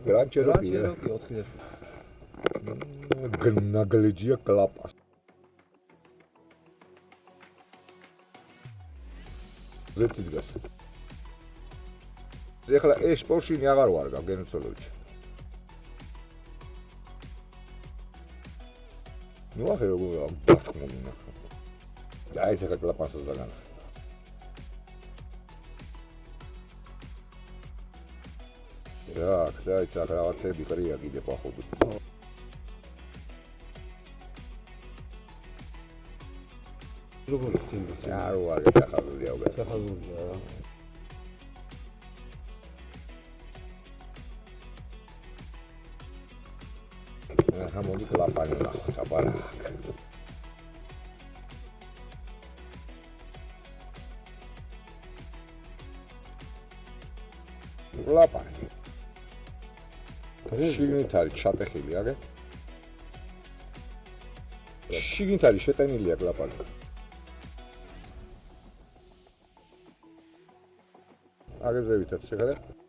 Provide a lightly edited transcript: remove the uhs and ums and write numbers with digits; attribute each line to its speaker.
Speaker 1: Grand Cherokee
Speaker 2: 4-7.
Speaker 1: ნაგლეჯია კლაპა. ზეთი დგას. ეხლა ეს პორშინი აღარ ვარგავ გენოცოლოვიჩი. ნუ ახლა როგორ დათქმული ნახე. აი ეს კლაპასოს დაგან. რა, ხაი რაღაცები ყრია კიდე პახობთ.
Speaker 2: როგორ ცინდა?
Speaker 1: არ ვარ ახალული აღარ.
Speaker 2: ახალულია რა.
Speaker 1: ახლა მოდი კლაპანი ნახო, აბარა. კლაპანი. შიგნით არის ჩატეხილი, აგე? შიგნით არის შეტენილია კლაპანი. აგეზე ვითაც შეგადე.